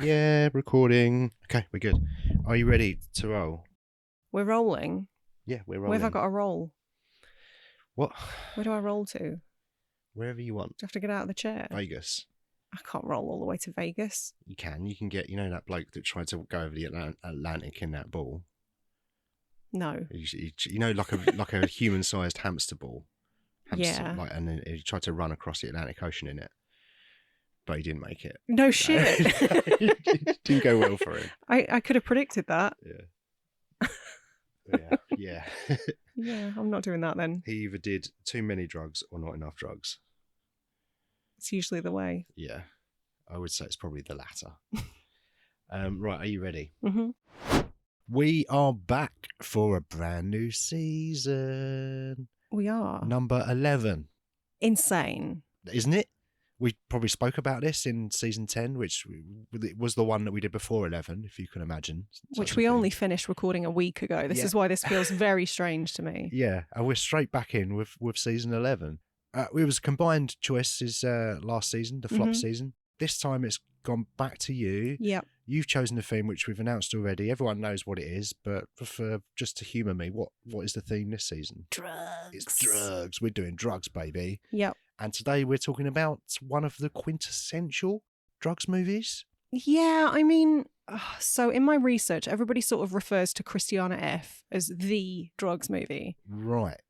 Yeah, recording. Okay, we're good. Are you ready to roll? We're rolling. Yeah, we're rolling. Where have I got to roll? What? Where do I roll to? Wherever you want. Do I have to get out of the chair? Vegas. I can't roll all the way to Vegas. You can. You can get, that bloke that tried to go over the Atlantic in that ball. No. Like a human-sized hamster ball. Yeah. And then he tried to run across the Atlantic Ocean in it. But he didn't make it. No shit. It didn't go well for him. I could have predicted that. Yeah. Yeah. Yeah, I'm not doing that then. He either did too many drugs or not enough drugs. It's usually the way. Yeah. I would say it's probably the latter. Right, are you ready? Mm-hmm. We are back for a brand new season. We are. Number 11. Insane. Isn't it? We probably spoke about this in season 10, which was the one that we did before 11, if you can imagine. Which we only finished recording a week ago. This is why this feels very strange to me. Yeah, and we're straight back in with season 11. It was combined choices last season, the flop season. This time it's gone back to you. Yep. You've chosen a theme which we've announced already. Everyone knows what it is, but for just to humour me, what is the theme this season? Drugs. It's drugs. We're doing drugs, baby. Yep. And today we're talking about one of the quintessential drugs movies. Yeah, I mean, so in my research, everybody sort of refers to Christiana F. as the drugs movie. Right.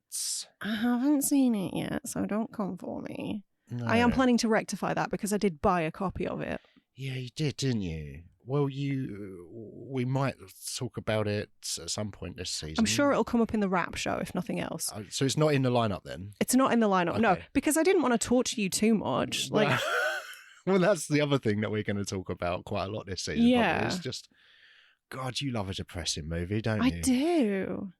I haven't seen it yet, so don't come for me. No. I am planning to rectify that because I did buy a copy of it. Yeah, you did, didn't you? Well, we might talk about it at some point this season. I'm sure it'll come up in the rap show, if nothing else. So it's not in the lineup then? It's not in the lineup, okay. No, because I didn't want to torture you too much. Like, well, that's the other thing that we're going to talk about quite a lot this season. Yeah. Probably. It's just, God, you love a depressing movie, don't I you? do.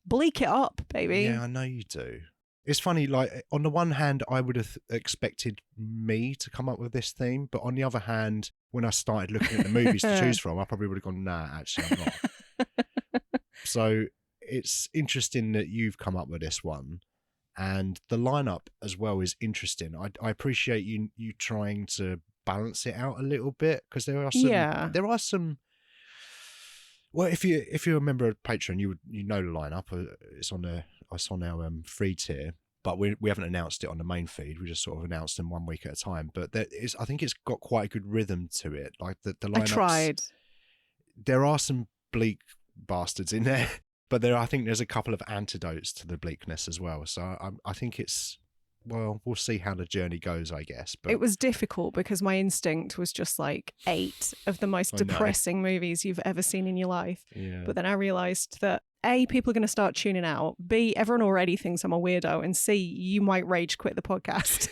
Bleak it up, baby. Yeah, I know you do. It's funny, like, on the one hand, I would have expected me to come up with this theme, but on the other hand, when I started looking at the movies to choose from, I probably would have gone, nah, actually, I'm not. So it's interesting that you've come up with this one, and the lineup as well is interesting. I appreciate you trying to balance it out a little bit, because there are some. Well, if you're a member of Patreon, you know the lineup. It's on our free tier, but we haven't announced it on the main feed. We just sort of announced them 1 week at a time. But I think it's got quite a good rhythm to it. Like the lineups. I tried. There are some bleak bastards in there, but I think there's a couple of antidotes to the bleakness as well. So I think it's. Well, we'll see how the journey goes, I guess. But it was difficult because my instinct was just like 8 of the most depressing movies you've ever seen in your life. Yeah. But then I realised that A, people are going to start tuning out. B, everyone already thinks I'm a weirdo. And C, you might rage quit the podcast.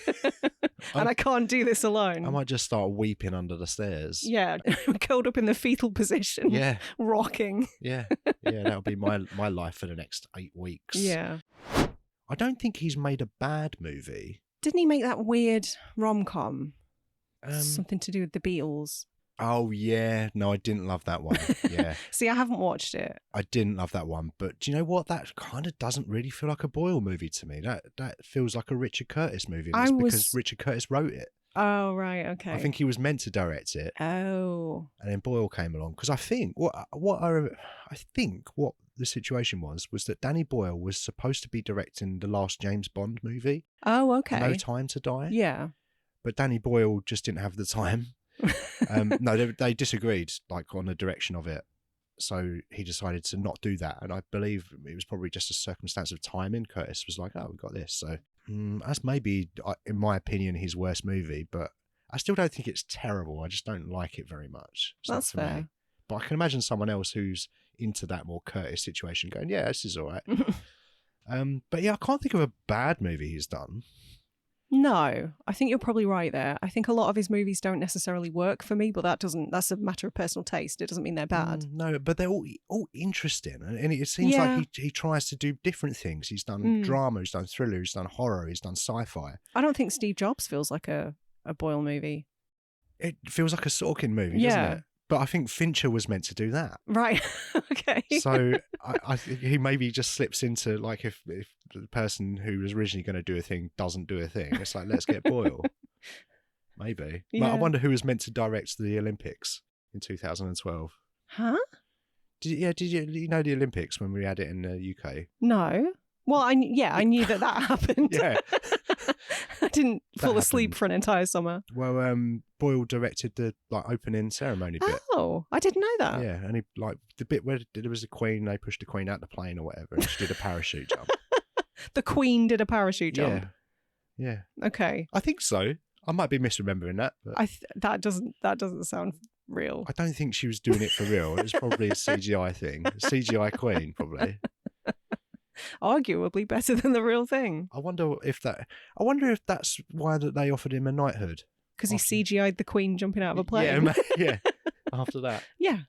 And I can't do this alone. I might just start weeping under the stairs. Yeah, curled up in the fetal position. Yeah. Rocking. Yeah, that'll be my life for the next 8 weeks. Yeah. I don't think he's made a bad movie. Didn't he make that weird rom-com? Something to do with the Beatles. Oh, yeah. No, I didn't love that one. Yeah. See, I haven't watched it. I didn't love that one. But do you know what? That kind of doesn't really feel like a Boyle movie to me. That feels like a Richard Curtis movie. Because Richard Curtis wrote it. Oh, right. Okay. I think he was meant to direct it. Oh. And then Boyle came along. Because I think what the situation was that Danny Boyle was supposed to be directing the last James Bond movie. Oh, okay. No Time to Die. Yeah. But Danny Boyle just didn't have the time. No, they disagreed, like, on the direction of it. So he decided to not do that. And I believe it was probably just a circumstance of timing. Curtis was like, oh, we got this. So that's maybe, in my opinion, his worst movie. But I still don't think it's terrible. I just don't like it very much. That's fair. Me. But I can imagine someone else who's into that more Curtis situation going, yeah, this is all right. But yeah, I can't think of a bad movie he's done. No, I think you're probably right there. I think a lot of his movies don't necessarily work for me, but that's a matter of personal taste. It doesn't mean they're bad. No, but they're all interesting. And it seems like he tries to do different things. He's done drama, he's done thriller, he's done horror, he's done sci-fi. I don't think Steve Jobs feels like a Boyle movie. It feels like a Sorkin movie, doesn't it? But I think Fincher was meant to do that. Right. Okay. So I think he maybe just slips into, like, if the person who was originally going to do a thing doesn't do a thing, it's like, let's get Boyle. Maybe. Yeah. I wonder who was meant to direct the Olympics. in 2012. Huh? Did you know the Olympics when we had it in the UK? No. Well, I knew that happened. Yeah. I didn't fall asleep happened. for an entire summer. Well, Boyle directed the opening ceremony bit. Oh, I didn't know that. Yeah, and he the bit where there was the Queen, they pushed the Queen out the plane or whatever, and she did a parachute jump. The Queen did a parachute jump. Yeah. Okay. I think so. I might be misremembering that, but that doesn't sound real. I don't think she was doing it for real. It was probably a CGI thing, a CGI Queen, probably. Arguably better than the real thing. I wonder if that's why that they offered him a knighthood. Because he CGI'd the Queen jumping out of a plane. Yeah. After that, yeah.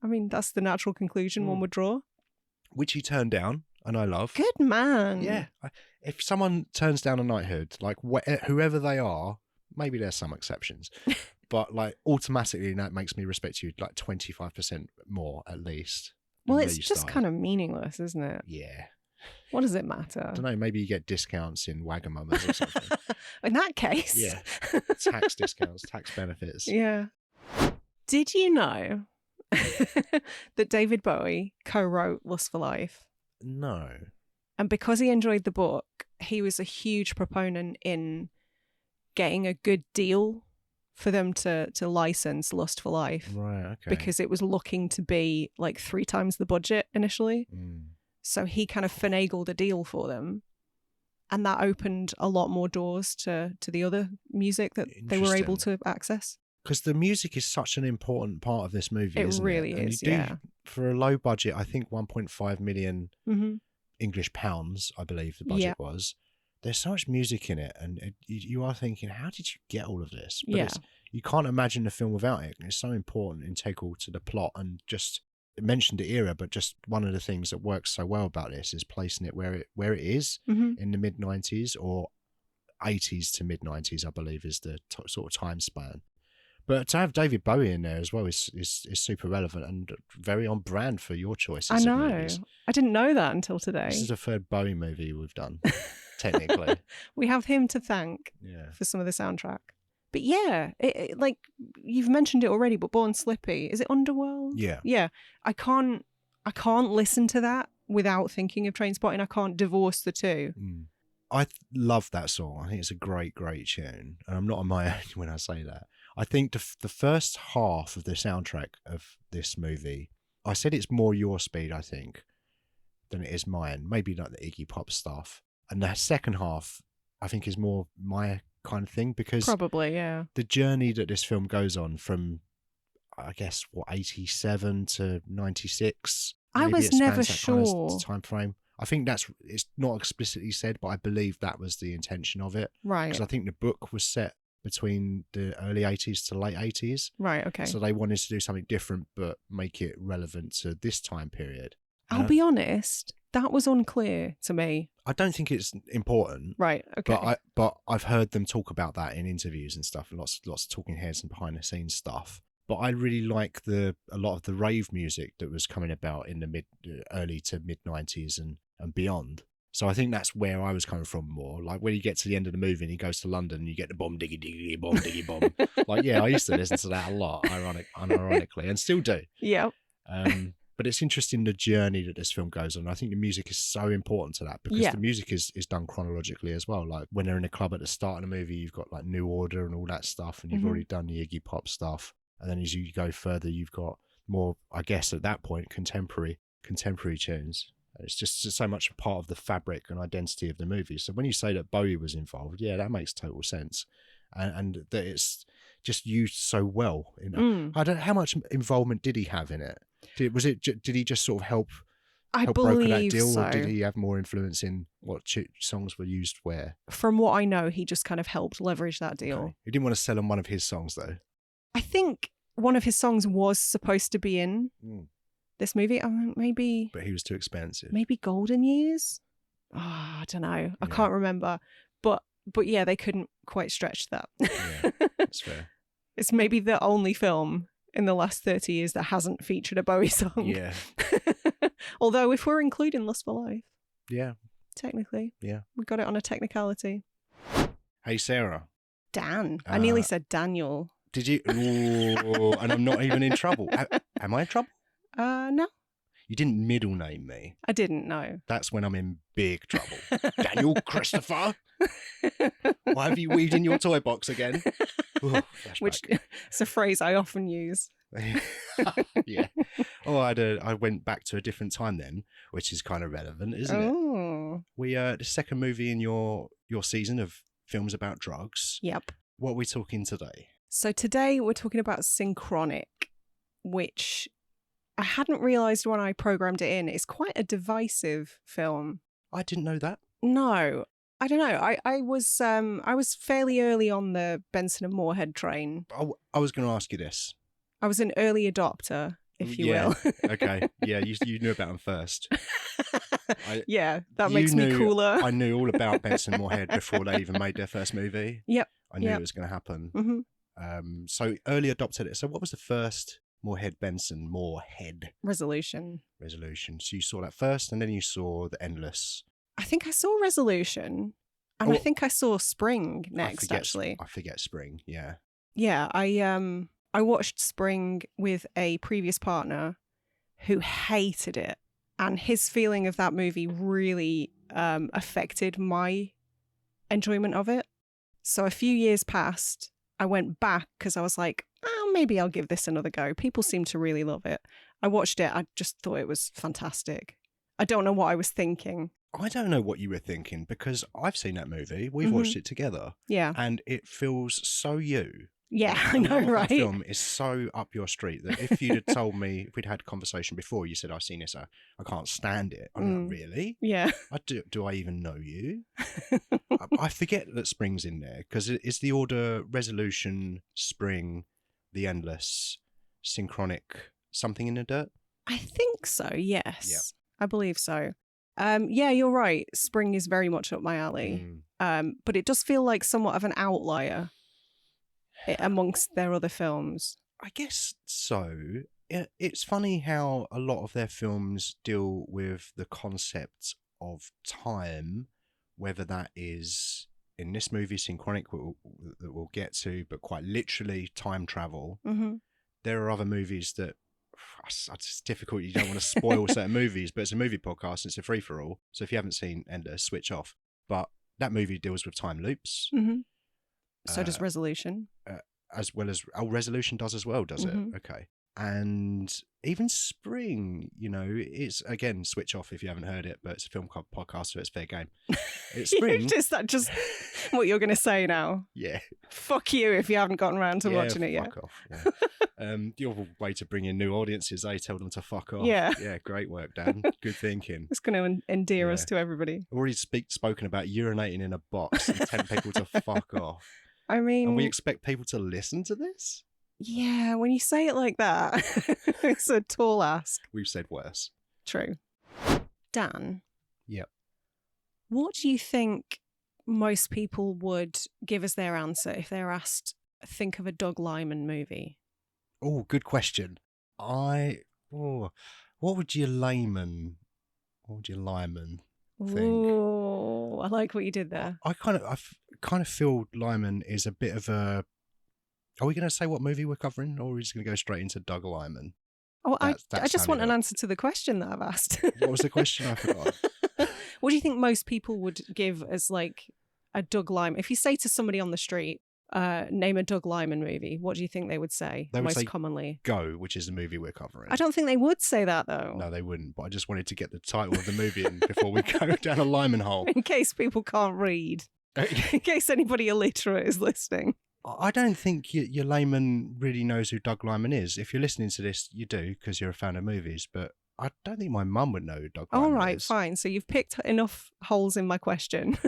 I mean, that's the natural conclusion one would draw. Which he turned down, and I love. Good man. Yeah. If someone turns down a knighthood, like whoever they are, maybe there's some exceptions, but like automatically that makes me respect you like 25% more at least. Well, it's just kind of meaningless, isn't it? Yeah. What does it matter? I don't know. Maybe you get discounts in Wagamama's or something. In that case. Yeah. Tax discounts, tax benefits. Yeah. Did you know that David Bowie co-wrote Lust for Life? No. And because he enjoyed the book, he was a huge proponent in getting a good deal for them to license Lust for Life. Right, okay. Because it was looking to be like 3 times the budget initially. So he kind of finagled a deal for them. And that opened a lot more doors to the other music that they were able to access. Because the music is such an important part of this movie, isn't it? It really is, yeah. For a low budget, I think 1.5 million English pounds, I believe the budget was. There's so much music in it, and you are thinking, how did you get all of this? But you can't imagine the film without it. It's so important, integral to the plot, and just it mentioned the era, but just one of the things that works so well about this is placing it where it is in the mid 90s or 80s to mid 90s, I believe, is the sort of time span. But to have David Bowie in there as well is super relevant and very on brand for your choices. I know. Of movies. I didn't know that until today. This is the third Bowie movie we've done, technically. We have him to thank for some of the soundtrack. But yeah, it, like you've mentioned it already, but Born Slippy, is it Underworld? Yeah. Yeah. I can't listen to that without thinking of Trainspotting. I can't divorce the two. I love that song. I think it's a great, great tune. And I'm not on my own when I say that. I think the first half of the soundtrack of this movie, I said it's more your speed, I think, than it is mine. Maybe like the Iggy Pop stuff. And the second half, I think, is more my kind of thing, because probably, yeah, the journey that this film goes on from, I guess, 87 to 96. I was never sure. Kind of time frame. I think it's not explicitly said, but I believe that was the intention of it. Right. Because I think the book was set between the early 80s to late 80s. Right, okay. So they wanted to do something different, but make it relevant to this time period. I'll be honest, that was unclear to me. I don't think it's important. Right, okay. But I've heard them talk about that in interviews and stuff, and lots of talking heads and behind the scenes stuff. But I really like a lot of the rave music that was coming about in the early to mid 90s and beyond. So I think that's where I was coming from more. Like when you get to the end of the movie and he goes to London and you get the bomb diggy diggy bomb diggy bomb. Like, yeah, I used to listen to that a lot, unironically, and still do. Yeah. But it's interesting the journey that this film goes on. I think the music is so important to that, because the music is done chronologically as well. Like when they're in a club at the start of the movie, you've got like New Order and all that stuff, and you've already done the Iggy Pop stuff. And then as you go further, you've got more, I guess at that point, contemporary tunes. It's just so much a part of the fabric and identity of the movie. So when you say that Bowie was involved, yeah, that makes total sense. And that it's just used so well. I don't know, how much involvement did he have in it? Did he just sort of help broker that deal, so. Or did he have more influence in what songs were used where? From what I know, he just kind of helped leverage that deal. Okay. He didn't want to sell on one of his songs, though. I think one of his songs was supposed to be in this movie. Maybe. But he was too expensive. Maybe Golden Years? Oh, I don't know. I can't remember. But yeah, they couldn't quite stretch that. Yeah, that's fair. It's maybe the only film in the last 30 years that hasn't featured a Bowie song. Yeah. Although if we're including Lust for Life. Yeah. Technically. Yeah. We got it on a technicality. Hey, Sarah. Dan. I nearly said Daniel. Did you? Ooh, and I'm not even in trouble. Am I in trouble? No, You didn't middle name me. I didn't know. That's when I'm in big trouble. Daniel Christopher. Why have you weaved in your toy box again? Ooh, Which is a phrase I often use. Yeah. Oh, I went back to a different time then, which is kind of relevant, isn't it? We the second movie in your season of films about drugs. Yep. What are we talking today? So today we're talking about Synchronic, which I hadn't realised when I programmed it in. It's quite a divisive film. I didn't know that. No, I don't know. I was fairly early on the Benson and Moorhead train. I was going to ask you this. I was an early adopter, if you will. Okay. Yeah, you knew about them first. Yeah, that makes me cooler. I knew all about Benson and Moorhead before they even made their first movie. Yep. I knew it was going to happen. Mm-hmm. So early adopted it. So what was the first Moorhead Resolution? So you saw that first, and then you saw The Endless. I think I saw Resolution, and I think I saw Spring next. Actually, I forget Spring. Yeah. Yeah, I watched Spring with a previous partner who hated it, and his feeling of that movie really affected my enjoyment of it. So a few years passed. I went back because I was like, oh, maybe I'll give this another go. People seem to really love it. I watched it. I just thought it was fantastic. I don't know what I was thinking. I don't know what you were thinking because I've seen that movie. We've watched it together. Yeah. And it feels so you. Yeah, I know, right? The film is so up your street that if you'd have told me, if we'd had a conversation before, you said, I've seen this, I can't stand it. I'm like, really? Yeah. Do I even know you? I forget that Spring's in there because it's the order Resolution, Spring, The Endless, Synchronic, Something in the Dirt? I think so, yes. Yeah. I believe so. Yeah, you're right. Spring is very much up my alley. But it does feel like somewhat of an outlier amongst their other films. I guess so. It's funny how a lot of their films deal with the concept of time, whether that is in this movie, Synchronic, that we'll get to, but quite literally time travel. Mm-hmm. There are other movies that it's difficult. You don't want to spoil certain movies, but it's a movie podcast. It's a free-for-all. So if you haven't seen Endless, switch off. But that movie deals with time loops. Mm-hmm. So does Resolution. As well as Resolution does as well, does it? Okay. And even Spring, it's, again, switch off if you haven't heard it, but it's a film podcast, so it's fair game. It's Spring. Is that just what you're going to say now? Yeah. Fuck you if you haven't gotten around to watching it yet. Fuck off. Yeah. Your way to bring in new audiences, tell them to fuck off. Yeah. Yeah, great work, Dan. Good thinking. It's going to endear us to everybody. I've already spoken about urinating in a box and telling people to fuck off. I mean... And we expect people to listen to this? Yeah, when you say it like that, it's a tall ask. We've said worse. True. Dan? Yep. What do you think most people would give as their answer if they were asked, think of a Doug Liman movie? Oh, good question. What would your Lyman think? Ooh, I like what you did there. I kind of feel Lyman is a bit of a... Are we going to say what movie we're covering, or are we just going to go straight into Doug Liman? Oh, I just want an answer to the question that I've asked. What was the question? I forgot. What do you think most people would give as like a Doug Liman? If you say to somebody on the street, name a Doug Liman movie, what do you think they would say most commonly? Go, which is the movie we're covering. I don't think they would say that though. No, they wouldn't. But I just wanted to get the title of the movie in before we go down a Lyman hole. In case people can't read. In case anybody illiterate is listening. I don't think your layman really knows who Doug Liman is. If you're listening to this, you do because you're a fan of movies. But I don't think my mum would know who Doug Liman is. All right, fine. So you've picked enough holes in my question.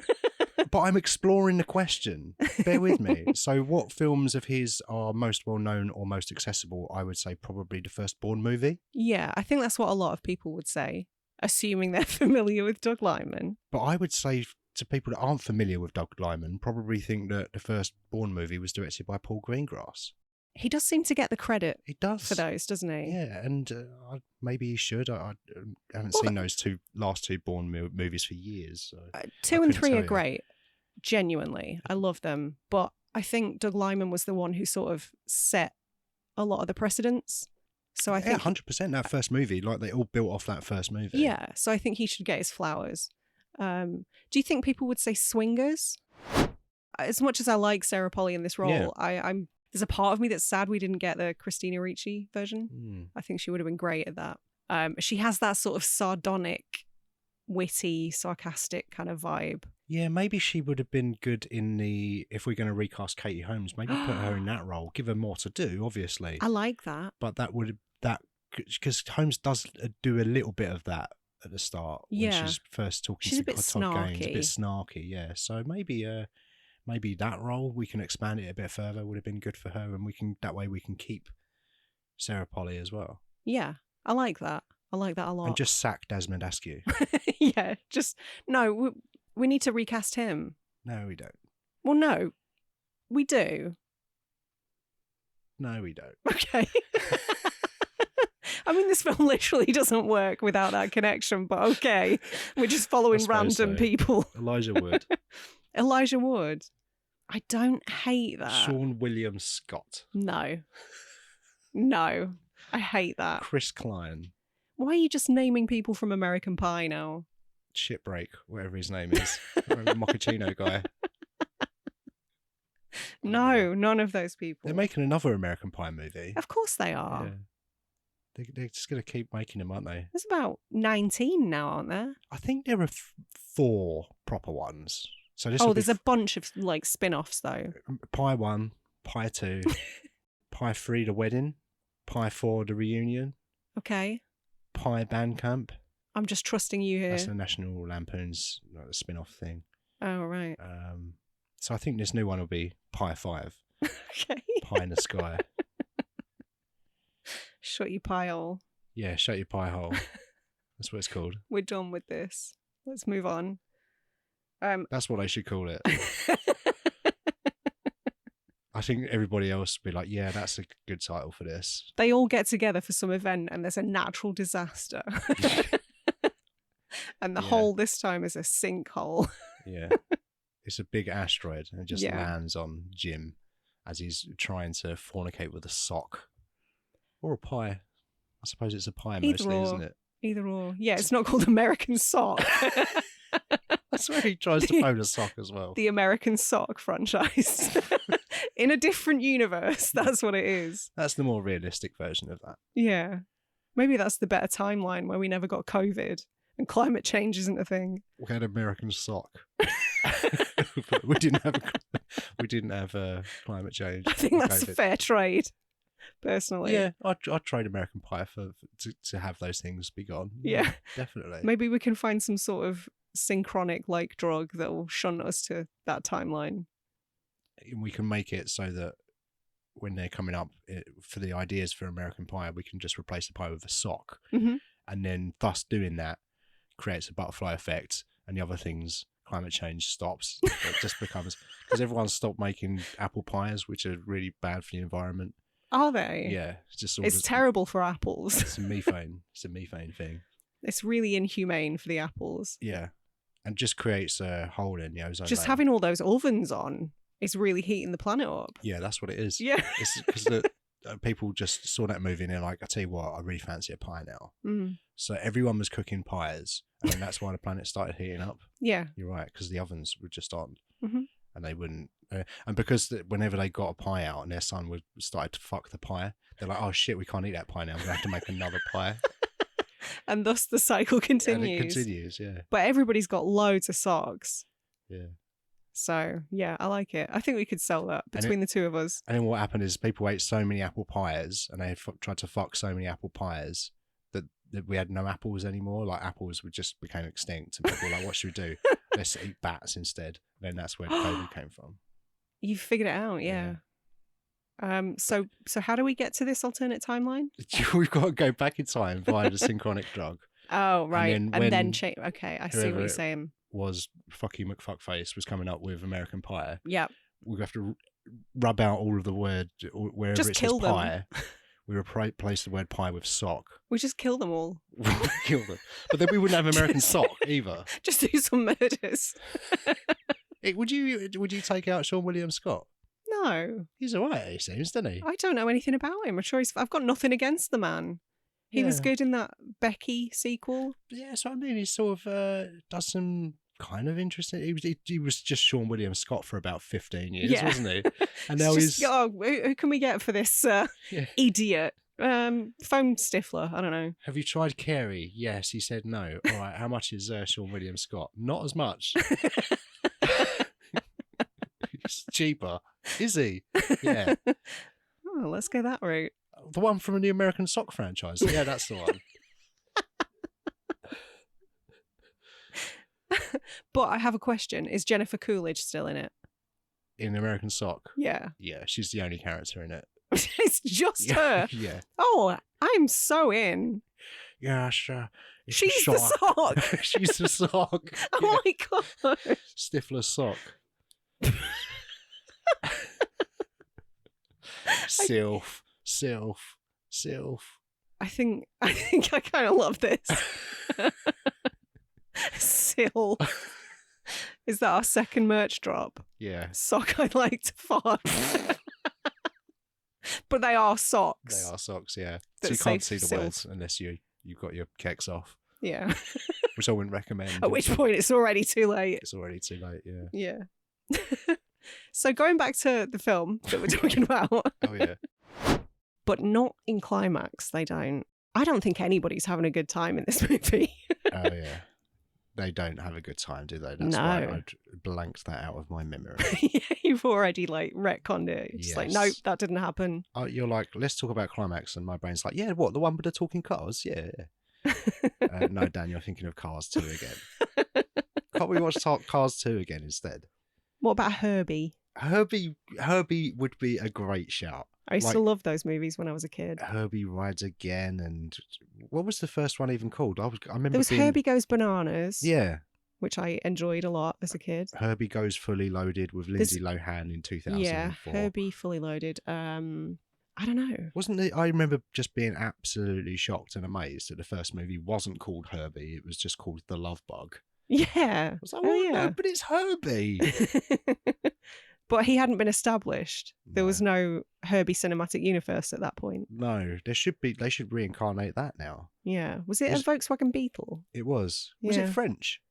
But I'm exploring the question. Bear with me. So what films of his are most well-known or most accessible? I would say probably the first Bourne movie. Yeah, I think that's what a lot of people would say, assuming they're familiar with Doug Liman. But I would say to people that aren't familiar with Doug Liman, probably think that the first Bourne movie was directed by Paul Greengrass. He does seem to get the credit. He does for those, doesn't he? Yeah, and maybe he should. I haven't seen those last two Bourne movies for years. So 2 and 3 are great. Genuinely, I love them. But I think Doug Liman was the one who sort of set a lot of the precedents. So I think 100% that first movie, like they all built off that first movie. Yeah, so I think he should get his flowers. Do you think people would say swingers? As much as I like Sarah Polley in this role, I'm there's a part of me that's sad we didn't get the Christina Ricci version. I think she would have been great at that. She has that sort of sardonic, witty, sarcastic kind of vibe. Yeah, maybe she would have been good in if we're going to recast Katie Holmes, maybe put her in that role, give her more to do, obviously. I like that. But because Holmes does do a little bit of that at the start when she's first talking to Todd Gaines, a bit snarky, yeah. So maybe that role, we can expand it a bit further, would have been good for her, and that way we can keep Sarah Polley as well. Yeah, I like that. I like that a lot. And just sack Desmond Askew. Yeah, we need to recast him. No, we don't. Well, no, we do. No, we don't. Okay. I mean, this film literally doesn't work without that connection, but okay. We're just following random people. Elijah Wood. Elijah Wood. I don't hate that. Sean William Scott. No, I hate that. Chris Klein. Why are you just naming people from American Pie now? Shipbreak, whatever his name is. The Mochaccino guy. No, none of those people. They're making another American Pie movie. Of course they are. Yeah. They're just going to keep making them, aren't they? There's about 19 now, aren't there? I think there are 4 proper ones. So there's a bunch of like spin-offs though. Pie 1, Pie 2, Pie 3, The Wedding, Pie 4, The Reunion. Okay. Pie Bandcamp. I'm just trusting you here. That's the National Lampoon's spin-off thing. Oh, right. So I think this new one will be Pie 5. Okay. Pie in the Sky. Shut your pie hole. Yeah, shut your pie hole. That's what it's called. We're done with this. Let's move on. That's what they should call it. I think everybody else would be like, yeah, that's a good title for this. They all get together for some event and there's a natural disaster. And the hole this time is a sinkhole. Yeah. It's a big asteroid and it just lands on Jim as he's trying to fornicate with a sock. Or a pie. I suppose it's a pie mostly, isn't it? Either or. Yeah, it's not called American Sock. That's where he tries to phone a sock as well. The American Sock franchise. In a different universe, that's what it is. That's the more realistic version of that. Yeah. Maybe that's the better timeline where we never got COVID and climate change isn't a thing. We had American Sock. But we didn't have climate change. I think that's a fair trade. Personally, yeah, I'd trade American Pie to have those things be gone. Yeah, definitely. Maybe we can find some sort of Synchronic like drug that will shunt us to that timeline. And we can make it so that when they're coming up for the ideas for American Pie, we can just replace the pie with a sock, and then thus doing that creates a butterfly effect, and the other things, climate change stops. It just becomes because everyone's stopped making apple pies, which are really bad for the environment. Are they? Yeah. It's terrible for apples. It's a methane thing. It's really inhumane for the apples. Yeah. And just creates a hole in the ozone Just layer. having all those ovens on is really heating the planet up. Yeah, that's what it is. Yeah. It's because people just saw that movie and they're like, I tell you what, I really fancy a pie now. So everyone was cooking pies and then that's why the planet started heating up. Yeah. You're right, because the ovens were just on. And they wouldn't, and because whenever they got a pie out and their son would started to fuck the pie, they're like, oh shit, we can't eat that pie now. We're going to have to make another pie. And thus the cycle continues. And it continues, yeah. But everybody's got loads of socks. Yeah. So, yeah, I like it. I think we could sell that between the two of us. And then what happened is people ate so many apple pies and they tried to fuck so many apple pies that we had no apples anymore. Like apples just became extinct. And people were like, what should we do? Let's eat bats instead. Then that's where COVID came from. You figured it out, yeah. So how do we get to this alternate timeline? We've got to go back in time via the synchronic drug. Oh, right. And then change. Okay, I see what you're saying. Was Fucky McFuckface was coming up with American Pie. Yeah. We have to rub out all of the word wherever just it kill says them. pie. We replace the word pie with sock. We just kill them all. Kill them. But then we wouldn't have American sock either. Just do some murders. Would you take out Sean William Scott? No. He's all right, he seems, doesn't he? I don't know anything about him. I'm sure I've got nothing against the man. He was good in that Becky sequel. Yeah, so I mean, he sort of does some kind of interesting. He was just Sean William Scott for about 15 years, wasn't he? And now he's who can we get for this idiot? Foam Stifler. I don't know. Have you tried Carey? Yes, he said no. All right, how much is Sean William Scott? Not as much. He's cheaper. Is he? Yeah. Oh, let's go that route. The one from the American Sock franchise. Yeah, that's the one. But I have a question. Is Jennifer Coolidge still in it? In American Sock? Yeah. Yeah, she's the only character in it. It's just her? Yeah. Oh, I'm so in. Yeah, sure. She's the sock. She's the sock. Oh my God. Stifler's sock. Sylph. I think I kind of love this. Sylph. Is that our second merch drop? Yeah. Sock I'd like to fart. But they are socks. They are socks, yeah. So you can't see the words unless you've got your kecks off. Yeah. Which I wouldn't recommend. At which point it's already too late. It's already too late, yeah. Yeah. So going back to the film that we're talking about. Oh, yeah. But not in climax, they don't. I don't think anybody's having a good time in this movie. Oh, yeah. They don't have a good time, do they? That's why I blanked that out of my memory. Yeah, you've already retconned it. You're just like, nope, that didn't happen. Oh, you're like, let's talk about climax, and my brain's like, yeah, what, the one with the talking cars? Yeah. No, Dan, you're thinking of Cars 2 again. Can't we watch Cars 2 again instead? What about Herbie? Herbie would be a great shout. I used to love those movies when I was a kid. Herbie Rides Again, and what was the first one even called? I remember there was Herbie Goes Bananas. Yeah. Which I enjoyed a lot as a kid. Herbie Goes Fully Loaded with Lindsay Lohan in 2004. Yeah, Herbie Fully Loaded. I don't know. Wasn't it? I remember just being absolutely shocked and amazed that the first movie wasn't called Herbie. It was just called The Love Bug. Yeah. I was like, well, no, but it's Herbie. But he hadn't been established. There was no Herbie cinematic universe at that point. No, they should reincarnate that now. Yeah. Was it a Volkswagen Beetle? It was. Was it French?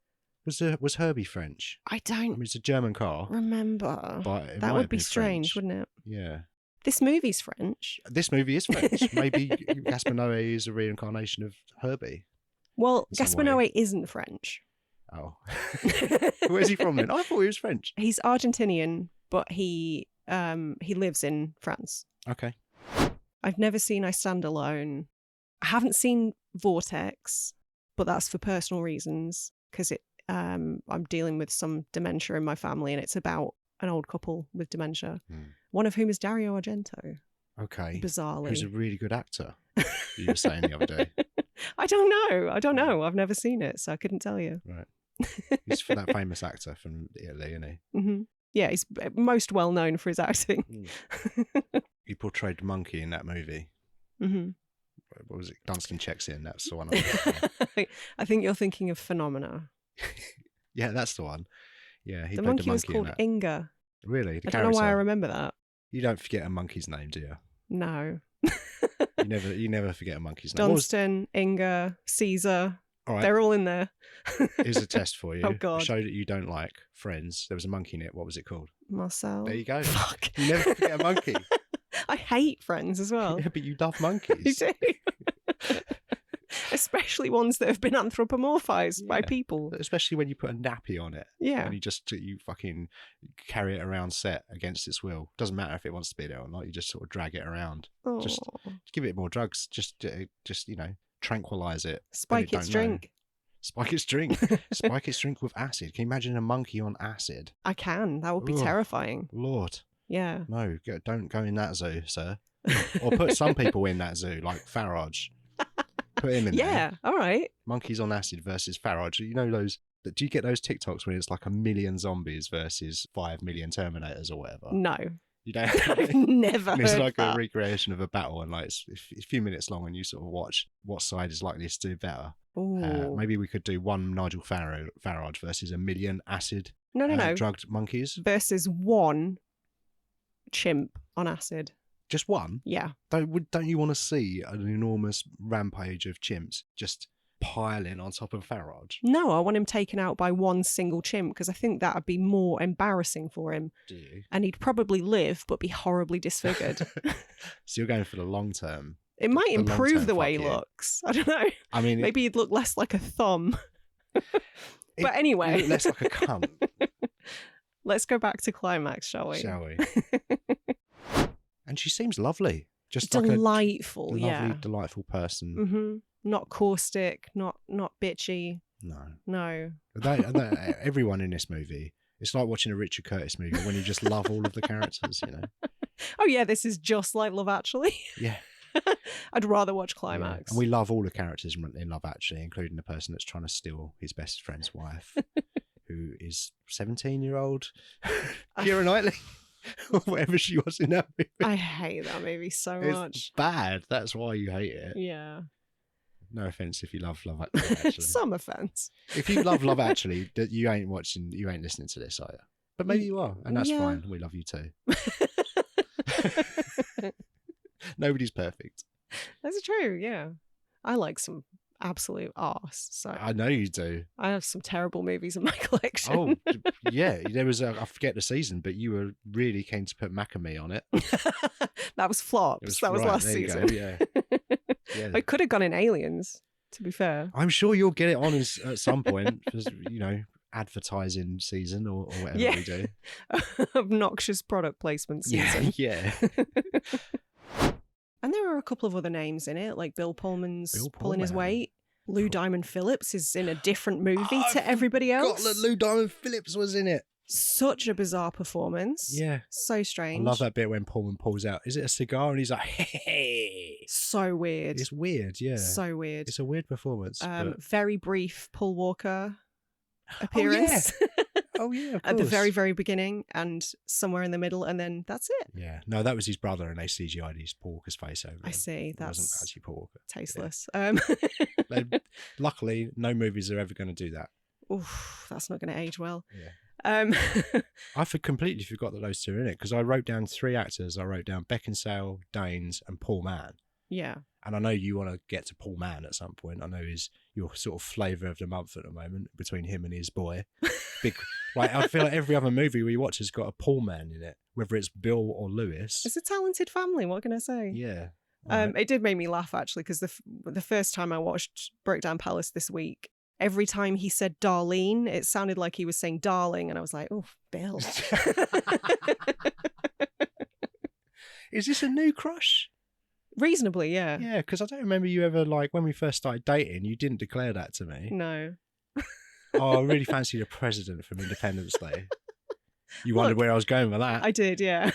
Was Herbie French? I don't. I mean, it's a German car. Remember. But that would be strange, wouldn't it? Yeah. This movie's French. This movie is French. Maybe Gaspar Noé is a reincarnation of Herbie. Well, Gaspar Noé isn't French. Oh. Where's he from then? I thought he was French. He's Argentinian, but he lives in France. Okay. I've never seen I Stand Alone. I haven't seen Vortex, but that's for personal reasons because I'm dealing with some dementia in my family, and it's about an old couple with dementia, one of whom is Dario Argento. Okay. Bizarrely. Who's a really good actor, you were saying the other day. I don't know. I've never seen it, so I couldn't tell you. Right. He's for that famous actor from Italy, isn't he? Mm-hmm. Yeah, he's most well known for his acting. He portrayed Monkey in that movie. Mm-hmm. What was it? Dunstan Checks In. That's the one. I think you're thinking of Phenomena. Yeah, that's the one. Yeah, he the played monkey the monkey was called Inga. Really? I don't know why I remember that. You don't forget a monkey's name, do you? No. You never forget a monkey's name. Dunstan, Inga, Caesar. All right. They're all in there. Here's a test for you. Oh, God. Show that you don't like Friends. There was a monkey in it. What was it called? Marcel. There you go. Fuck. You never forget a monkey. I hate Friends as well. Yeah, but you love monkeys. You do. Especially ones that have been anthropomorphized by people. Especially when you put a nappy on it. Yeah. And you fucking carry it around set against its will. Doesn't matter if it wants to be there or not. You just sort of drag it around. Oh. Just give it more drugs. Just tranquilize it. Spike its drink. Spike its drink. Spike its drink with acid. Can you imagine a monkey on acid? I can. That would be terrifying. Lord. Yeah. No, don't go in that zoo, sir. Or put some people in that zoo, like Farage. Put him in there. Yeah, all right. Monkeys on acid versus Farage. You know those... Do you get those TikToks when it's like 1 million zombies versus 5 million Terminators or whatever? No. You don't? I've never heard it's like that. a recreation of a battle, and like it's a few minutes long, and you sort of watch what side is likely to do better. Maybe we could do one Nigel Farage versus 1 million acid no. drugged monkeys versus one chimp on acid. Just one? Yeah. Don't you want to see an enormous rampage of chimps just piling on top of Farage? No, I want him taken out by one single chimp because I think that would be more embarrassing for him. Do you? And he'd probably live but be horribly disfigured. So you're going for the long term. It might The improve long-term the way he fuck you. looks. I don't know. I mean, Maybe he'd look less like a thumb. But anyway. you look less like a cunt, Let's go back to climax, shall we? shall we? And she seems lovely. Just Delightful, like a lovely, yeah. delightful person. Mm-hmm. Not caustic, not bitchy. No. No. Everyone in this movie, it's like watching a Richard Curtis movie when you just love all of the characters, you know? Oh, yeah, this is just like Love Actually. Yeah. I'd rather watch Yeah. Climax. And we love all the characters in Love Actually, including the person that's trying to steal his best friend's wife, who is 17-year-old Keira Knightley, or whatever she was in that movie. I hate that movie so much. It's bad. That's why you hate it. Yeah. No offense if you love Love Actually. Some offense. If you love Love Actually, that you ain't listening to this, are you? But maybe you are, and that's Yeah. fine. We love you too. Nobody's perfect. That's true, yeah. I like some absolute arse. So I know you do. I have some terrible movies in my collection. Oh, yeah. There was I forget the season, but you were really keen to put Macamee on it. That was Flops. That was right, last there you season. go, yeah. Yeah. I could have gone in Aliens, to be fair. I'm sure you'll get it on at some point, because, you know, advertising season or whatever Yeah. we do. Obnoxious product placement season. Yeah. And there are a couple of other names in it, like Bill Pullman's Bill pulling his Pullman. weight. Lou Diamond Phillips is in a different movie I to everybody God, else. that Lou Diamond Phillips was in it. Such a bizarre performance. Yeah. So strange. I love that bit when Pullman pulls out. Is it a cigar? And he's like, hey. So weird. It's weird, yeah. So weird. It's a weird performance. but... Very brief Paul Walker appearance. Oh, yeah, of At the course. very, very beginning and somewhere in the middle, and then that's it. Yeah. No, that was his brother, and they CGI'd his Paul Walker's face over I him. see. It wasn't That's actually Paul Walker. tasteless. Luckily, no movies are ever going to do that. Oof, that's not going to age well. Yeah. I completely forgot that those two are in it, because I wrote down 3 actors. I wrote down Beckinsale, Danes, and Paul Mann. Yeah. And I know you want to get to Paul Mann at some point. I know he's your sort of flavour of the month at the moment, between him and his boy. Like, I feel like every other movie we watch has got a Paul Mann in it, whether it's Bill or Lewis. It's a talented family. What can I say? Yeah. It did make me laugh, actually, because the first time I watched Breakdown Palace this week, every time he said Darlene, it sounded like he was saying darling, and I was like, oh, Bill. Is this a new crush? Reasonably, yeah. Yeah, because I don't remember you ever, like, when we first started dating, you didn't declare that to me. No. Oh, I really fancy the president from Independence Day. You wondered where I was going with that. I did, yeah.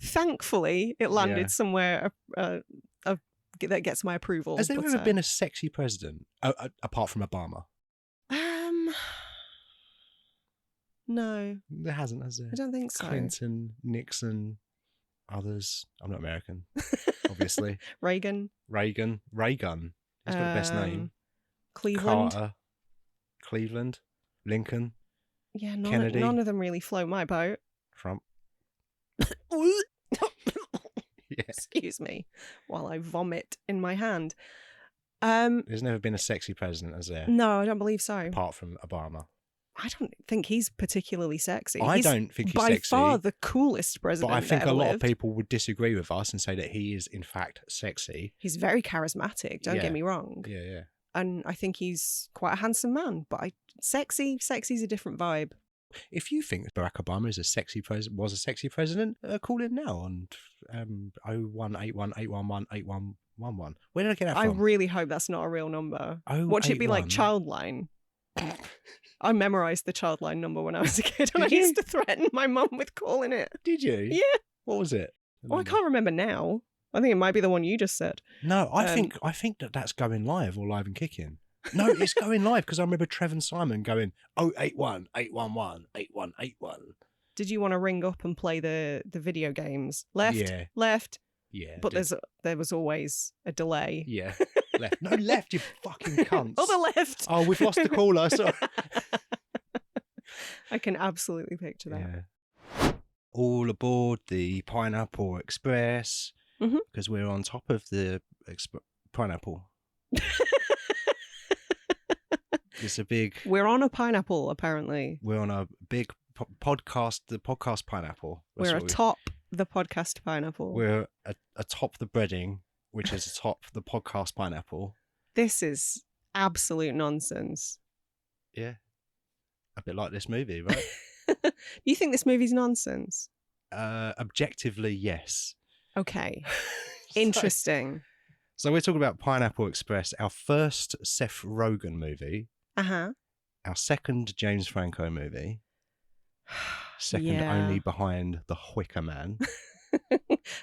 Thankfully, it landed Yeah. somewhere that gets my approval. Has there but, ever been a sexy president, apart from Obama? No, There hasn't, has there? I don't think so. Clinton, Nixon, others. I'm not American, obviously. Reagan. Reagan. He's got the best name. Cleveland. Carter. Cleveland. Lincoln. Yeah, Kennedy. none of them really float my boat. Trump. Yeah. Excuse me, while I vomit in my hand. There's never been a sexy president, has there? No, I don't believe so. Apart from Obama. I don't think he's particularly sexy. I don't think he's by sexy. far the coolest president. But I think that a ever lot lived. of people would disagree with us and say that he is, in fact, sexy. He's very charismatic. Don't Yeah. get me wrong. Yeah, yeah. And I think he's quite a handsome man. But sexy's a different vibe. If you think Barack Obama was a sexy president, call in now on 0181818118111. Where did I get that I from? really hope that's not a real number. Watch it be like 081. Childline. I memorised the Childline number when I was a kid, and Did I you? used to threaten my mum with calling it. Did you? Yeah. What was it? Well, I can't remember now. I think it might be the one you just said. No, I think that's going live or live and kicking. No, it's going live because I remember Trevor Simon going 081-811-8181. Did you want to ring up and play the video games? Left, Yeah. left. Yeah. But there was always a delay. Yeah. Left. No, left, you fucking cunts. Oh, the left. Oh, we've lost the caller. Sorry. I can absolutely picture that. Yeah. all aboard the Pineapple Express because we're on top of the pineapple. It's a big. We're on a pineapple, apparently. We're on a big podcast, the podcast pineapple. We're atop the podcast pineapple. We're atop the breading, which is atop the podcast pineapple. This is absolute nonsense. Yeah. A bit like this movie, right? You think this movie's nonsense? Objectively, yes. Okay. Interesting. So we're talking about Pineapple Express, our first Seth Rogen movie. Uh-huh. Our second James Franco movie. Second only behind The Wicker Man.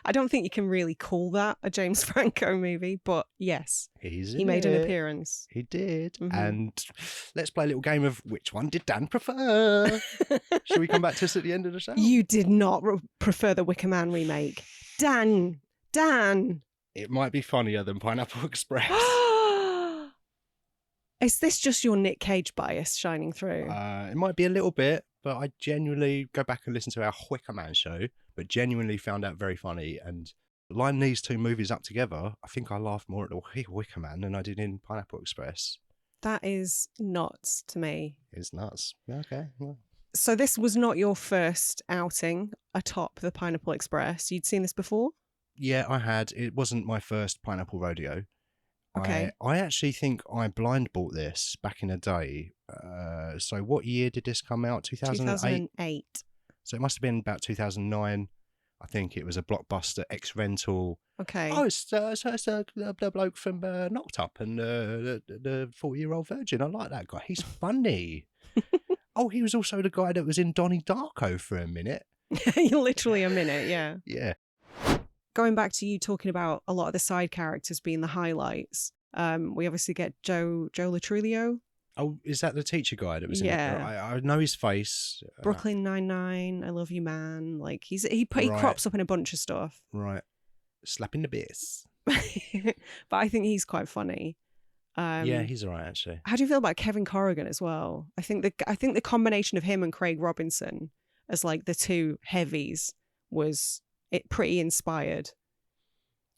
I don't think you can really call that a James Franco movie, but yes, he made an appearance. He did. And let's play a little game of which one did Dan prefer? Shall we come back to this at the end of the show? You did not prefer the Wicker Man remake. Dan! It might be funnier than Pineapple Express. Is this just your Nick Cage bias shining through? It might be a little bit, but I genuinely go back and listen to our Wicker Man show, but genuinely found out very funny. And line these two movies up together, I think I laughed more at the Wicker Man than I did in Pineapple Express. That is nuts to me. It's nuts. Okay. Well. So this was not your first outing atop the Pineapple Express. You'd seen this before? Yeah, I had. It wasn't my first Pineapple Rodeo. Okay. I actually think I blind bought this back in the day. So what year did this come out? 2008? 2008. So it must have been about 2009. I think it was a Blockbuster X-Rental. Okay. Oh, it's the bloke from Knocked Up and the 40-Year-Old Virgin. I like that guy. He's funny. Oh, he was also the guy that was in Donnie Darko for a minute. Literally a minute, yeah. Yeah. Going back to you talking about a lot of the side characters being the highlights, we obviously get Joe Latrulio. Oh, is that the teacher guy that was in it? Yeah. I know his face. Brooklyn Nine-Nine, I Love You Man. Like he crops up in a bunch of stuff. Right. Slapping the bass. But I think he's quite funny. Yeah, he's all right, actually. How do you feel about Kevin Corrigan as well? I think the combination of him and Craig Robinson as like the two heavies was pretty inspired.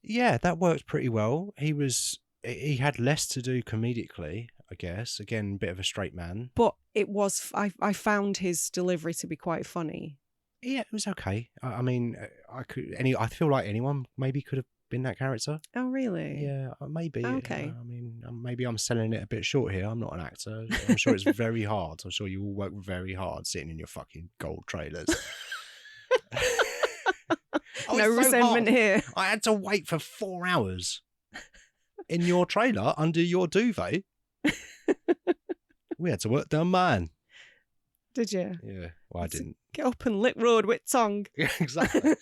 Yeah, that worked pretty well. He had less to do comedically, I guess. Again, a bit of a straight man. But it was, I found his delivery to be quite funny. Yeah, it was okay. I mean, I feel like anyone maybe could have been that character. Oh, really? Yeah, maybe. Okay. I mean, maybe I'm selling it a bit short here. I'm not an actor. I'm sure it's very hard. I'm sure you all work very hard sitting in your fucking gold trailers. No resentment here. I had to wait for 4 hours in your trailer under your duvet. We had to work down mine. Did you? Yeah. Well, I didn't. Get up and lick road with tongue. Yeah, exactly.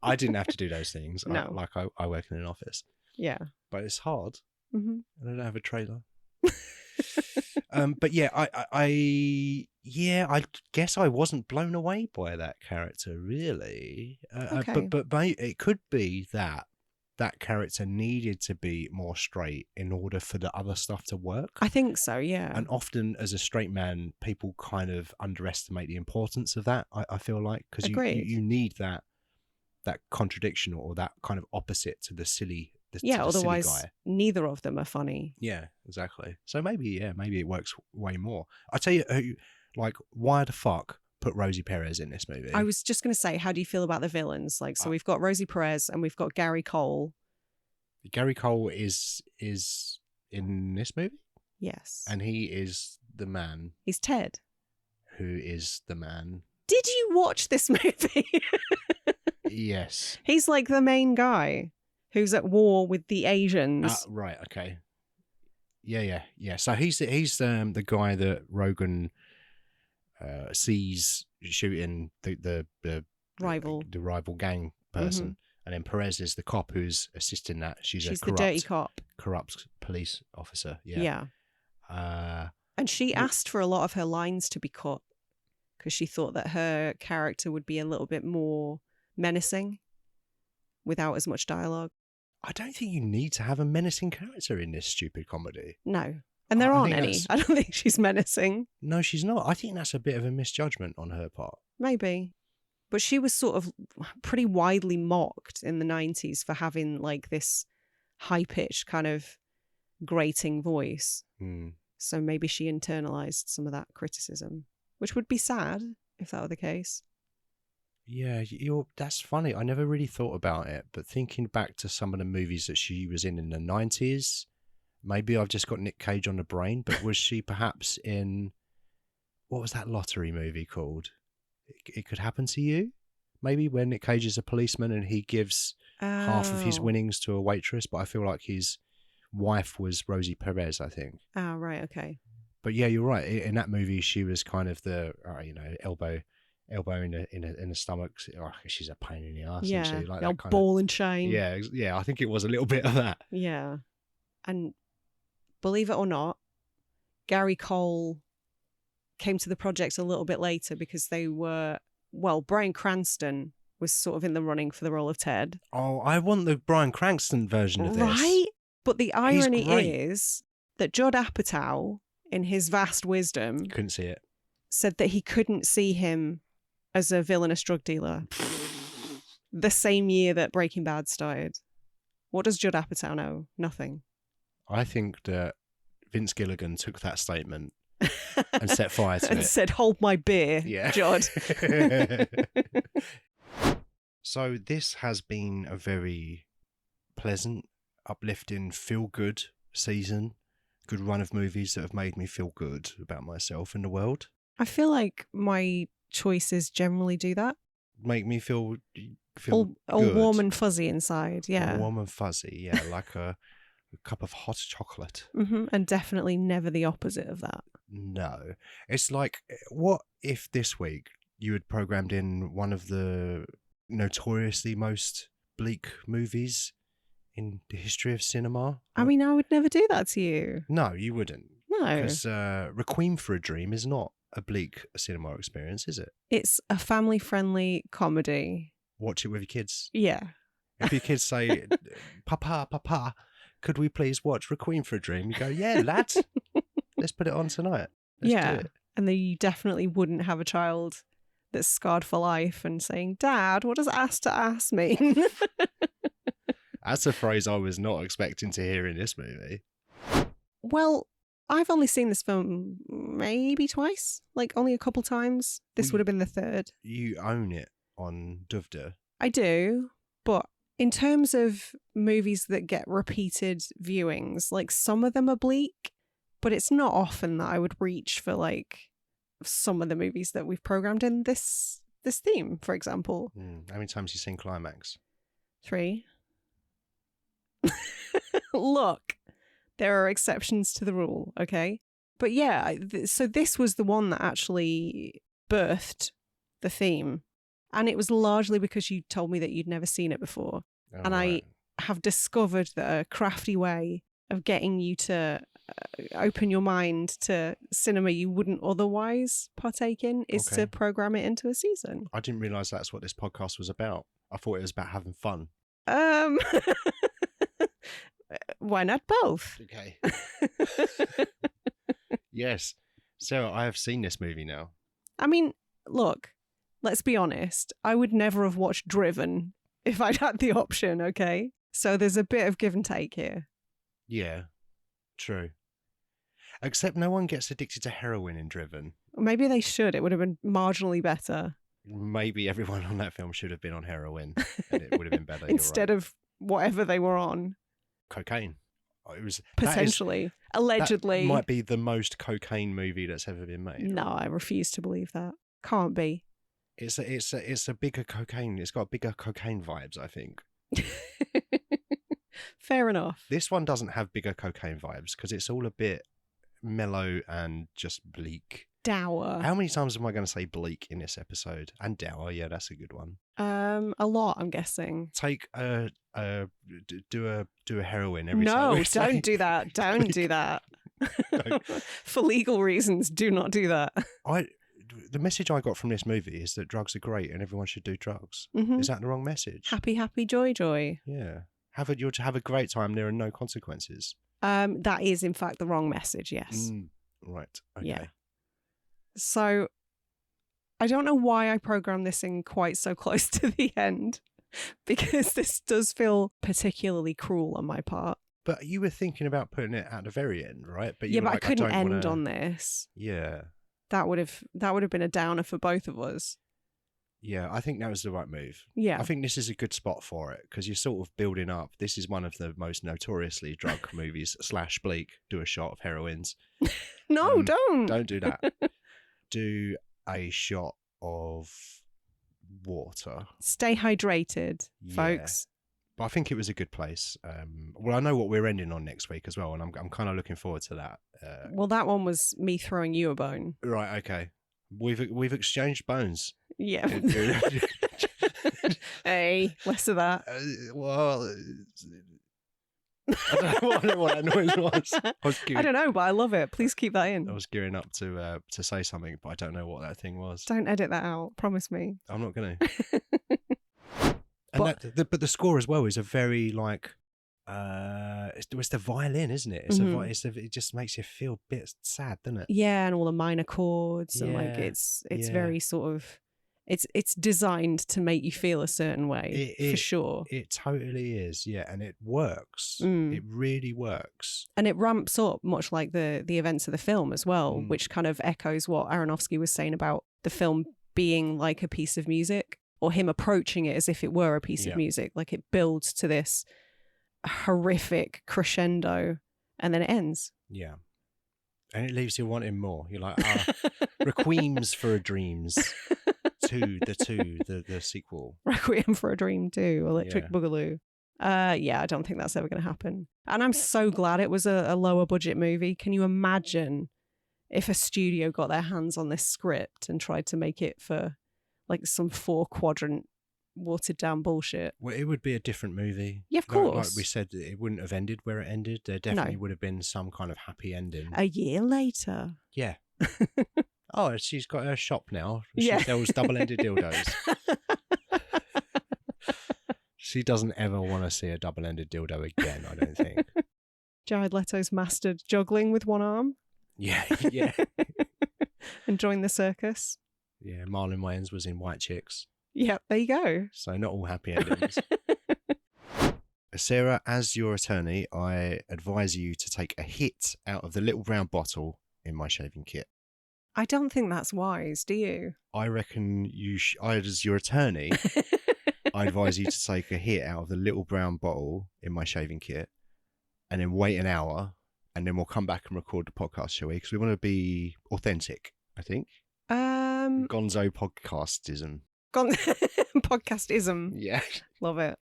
I didn't have to do those things. No. I work in an office. Yeah. But it's hard. Mm-hmm. And I don't have a trailer. But yeah, I guess I wasn't blown away by that character really. Okay. But it could be that character needed to be more straight in order for the other stuff to work. I think so, yeah. And often as a straight man, people kind of underestimate the importance of that, I feel like, because you need that contradiction or that kind of opposite to the silly otherwise silly guy. Neither of them are funny. Yeah, exactly. So maybe it works way more. I tell you who, like, why the fuck put Rosie Perez in this movie? I was just going to say, how do you feel about the villains? Like, so we've got Rosie Perez and we've got Gary Cole. Gary Cole is in this movie? Yes. And he is the man. He's Ted. Who is the man? Did you watch this movie? Yes. He's like the main guy who's at war with the Asians. Right, okay. Yeah. So he's the guy that Rogen sees shooting the rival gang person, and then Perez is the cop who's assisting that. She's the dirty cop, corrupt police officer. Yeah. And she asked for a lot of her lines to be cut because she thought that her character would be a little bit more menacing without as much dialogue. I don't think you need to have a menacing character in this stupid comedy. No. And there aren't any. I don't think she's menacing. No, she's not. I think that's a bit of a misjudgment on her part. Maybe. But she was sort of pretty widely mocked in the 90s for having like this high-pitched kind of grating voice. So maybe she internalized some of that criticism, which would be sad if that were the case. Yeah, that's funny. I never really thought about it, but thinking back to some of the movies that she was in the 90s, maybe I've just got Nick Cage on the brain, but was she perhaps in, what was that lottery movie called? It Could Happen to You? Maybe, where Nick Cage is a policeman and he gives half of his winnings to a waitress, but I feel like his wife was Rosie Perez, I think. Ah, right, okay. But yeah, you're right. In that movie, she was kind of the, elbow in the stomach. Oh, she's a pain in the ass. Yeah, isn't she? Like the that kind ball and chain. Yeah. I think it was a little bit of that. Yeah, and believe it or not, Gary Cole came to the project a little bit later because Bryan Cranston was sort of in the running for the role of Ted. Oh, I want the Bryan Cranston version of this. Right? But the irony is that Judd Apatow, in his vast wisdom, couldn't see it. Said that he couldn't see him as a villainous drug dealer the same year that Breaking Bad started. What does Judd Apatow know? Nothing. I think that Vince Gilligan took that statement and set fire to it. And said, hold my beer, Judd. So this has been a very pleasant, uplifting, feel-good season. Good run of movies that have made me feel good about myself and the world. I feel like my choices generally do that. Make me feel all good. Warm and fuzzy inside, yeah. All warm and fuzzy, yeah, like a cup of hot chocolate. Mm-hmm. And definitely never the opposite of that. No. It's like, what if this week you had programmed in one of the notoriously most bleak movies in the history of cinema? I mean, I would never do that to you. No, you wouldn't. No. Because Requiem for a Dream is not a bleak cinema experience, is it? It's a family-friendly comedy. Watch it with your kids. Yeah. If your kids say, Papa, could we please watch Requiem for a Dream? You go, yeah, lad. Let's put it on tonight. Let's do it. And then you definitely wouldn't have a child that's scarred for life and saying, Dad, what does ass to ass mean? That's a phrase I was not expecting to hear in this movie. Well, I've only seen this film maybe twice, like only a couple times. This would have been the third. You own it on Duvda. I do, but in terms of movies that get repeated viewings, like some of them are bleak, but it's not often that I would reach for like some of the movies that we've programmed in this theme, for example. How many times have you seen Climax? 3. Look, there are exceptions to the rule, okay? But yeah, so this was the one that actually birthed the theme. And it was largely because you told me that you'd never seen it before. Oh, and right. I have discovered that a crafty way of getting you to open your mind to cinema you wouldn't otherwise partake in is to program it into a season. I didn't realise that's what this podcast was about. I thought it was about having fun. Why not both? Okay. Yes. Sarah, I have seen this movie now. I mean, look, let's be honest. I would never have watched Driven if I'd had the option, okay? So there's a bit of give and take here. Yeah, true. Except no one gets addicted to heroin in Driven. Maybe they should. It would have been marginally better. Maybe everyone on that film should have been on heroin and it would have been better. Instead of whatever they were on. Cocaine. It was potentially, allegedly. That might be the most cocaine movie that's ever been made. No, I refuse to believe that. Can't be. It's a bigger cocaine. It's got bigger cocaine vibes, I think. Fair enough. This one doesn't have bigger cocaine vibes because it's all a bit mellow and just bleak. Dour. How many times am I going to say bleak in this episode? And dour, yeah, that's a good one. A lot, I'm guessing. Take do a heroin every time. No, don't do that. Don't do that. For legal reasons, do not do that. The message I got from this movie is that drugs are great and everyone should do drugs. Mm-hmm. Is that the wrong message? Happy, happy, joy, joy. Yeah. Have a great time. There are no consequences. That is in fact the wrong message. Yes. Right. Okay. Yeah. So I don't know why I programmed this in quite so close to the end, because this does feel particularly cruel on my part. But you were thinking about putting it at the very end, right? But you Yeah, were but like, I couldn't don't end wanna... on this. Yeah. That would have been a downer for both of us. Yeah, I think that was the right move. Yeah. I think this is a good spot for it because you're sort of building up. This is one of the most notoriously drug movies / bleak. Do a shot of heroines. No, don't. Don't do that. Do a shot of water. Stay hydrated, Yeah. folks. But I think it was a good place. Well, I know what we're ending on next week as well, and I'm kind of looking forward to that. Well, that one was me throwing you a bone. Right, okay. We've exchanged bones. Yeah. Hey, less of that. Well, I don't know what that noise was. I don't know, but I love it. Please keep that I in. was gearing up to say something, but I don't know what that thing was. Don't edit that out. Promise me. I'm not going to. But the score as well is a very like it's the violin, isn't it? It just makes you feel a bit sad, doesn't it? Yeah, and all the minor chords and like Yeah, it's yeah. very sort of it's designed to make you feel a certain way for sure. It totally is, yeah, and it works. Mm. It really works. And it ramps up much like the events of the film as well, which kind of echoes what Aronofsky was saying about the film being like a piece of music, or him approaching it as if it were a piece of music. Like it builds to this horrific crescendo and then it ends. Yeah. And it leaves you wanting more. You're like, Requiems for a Dreams 2, the sequel. Requiem for a Dream 2, Electric Boogaloo. Yeah, I don't think that's ever going to happen. And I'm so glad it was a lower budget movie. Can you imagine if a studio got their hands on this script and tried to make it for like some 4-quadrant watered down bullshit? Well, it would be a different movie. Yeah, of course. Like we said, it wouldn't have ended where it ended. There definitely would have been some kind of happy ending. A year later. Yeah. Oh, she's got her shop now. She Yeah. sells double-ended dildos. She doesn't ever want to see a double-ended dildo again, I don't think. Jared Leto's mastered juggling with one arm. Yeah, yeah. Enjoying the circus. Yeah, Marlon Wayans was in White Chicks. Yeah, there you go. So not all happy endings. Sarah, as your attorney, I advise you to take a hit out of the little brown bottle in my shaving kit. I don't think that's wise, do you? I reckon as your attorney, I advise you to take a hit out of the little brown bottle in my shaving kit and then wait an hour and then we'll come back and record the podcast, shall we? Because we want to be authentic, I think. Gonzo podcastism. Podcastism. Yeah. Love it.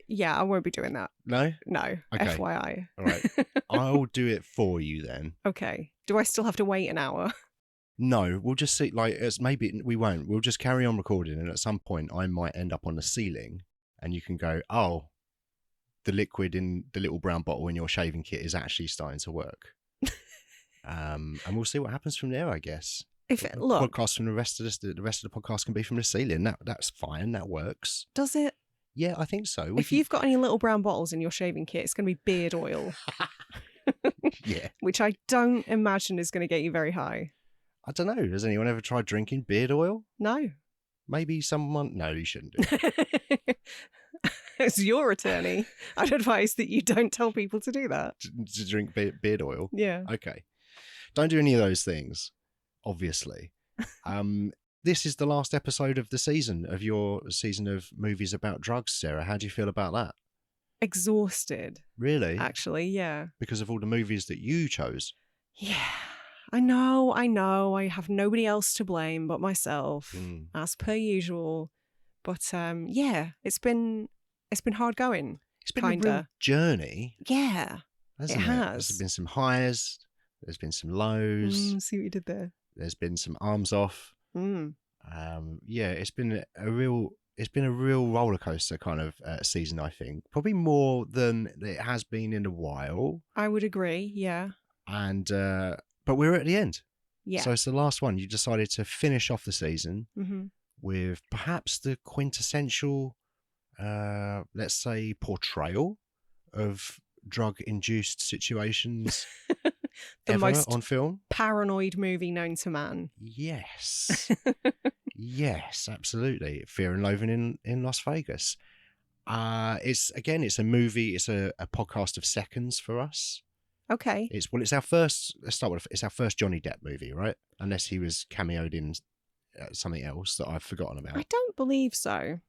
Yeah, I won't be doing that. No? No. Okay. FYI. All right. I'll do it for you then. Okay. Do I still have to wait an hour? No, we'll just see. Like, maybe we won't. We'll just carry on recording, and at some point, I might end up on the ceiling, and you can go, "Oh, the liquid in the little brown bottle in your shaving kit is actually starting to work." And we'll see what happens from there, I guess. Look, podcast from the rest of the podcast can be from the ceiling. That's fine. That works. Does it? Yeah, I think so. If you've got any little brown bottles in your shaving kit, it's going to be beard oil. Yeah. Which I don't imagine is going to get you very high. I don't know. Has anyone ever tried drinking beard oil? No. Maybe someone... No, you shouldn't do it. As your attorney, I'd advise that you don't tell people to do that. To drink beard oil? Yeah. Okay. Don't do any of those things, obviously. This is the last episode of the season, of your season of movies about drugs, Sarah. How do you feel about that? Exhausted. Really? Actually, yeah. Because of all the movies that you chose? Yeah. I know. I have nobody else to blame but myself, as per usual. But yeah, it's been hard going. It's been a real journey. Yeah, hasn't it has. There's been some highs. There's been some lows. See what you did there. There's been some arms off. Yeah, it's been a real roller coaster kind of season. I think probably more than it has been in a while. I would agree. Yeah. And but we're at the end. Yeah. So it's the last one. You decided to finish off the season with perhaps the quintessential, let's say, portrayal of drug-induced situations The ever most on film. paranoid movie known to man. Yes. Yes, absolutely. Fear and Loathing in Las Vegas. It's a movie. It's a podcast of seconds for us. Okay. It's our first. Let's start with. It's our first Johnny Depp movie, right? Unless he was cameoed in something else that I've forgotten about. I don't believe so.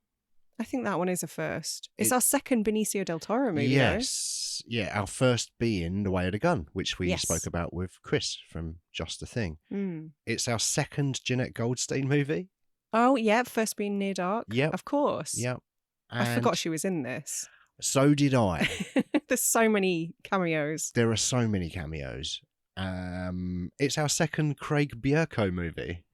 I think that one is a first. It's our second Benicio del Toro movie, yes. though. Yeah, our first being The Way of the Gun, which we Yes. spoke about with Chris from Just the Thing. Mm. It's our second Jeanette Goldstein movie. Oh, yeah, first being Near Dark. Yep. Of course. Yep. I forgot she was in this. So did I. There's so many cameos. There are so many cameos. It's our second Craig Bierko movie.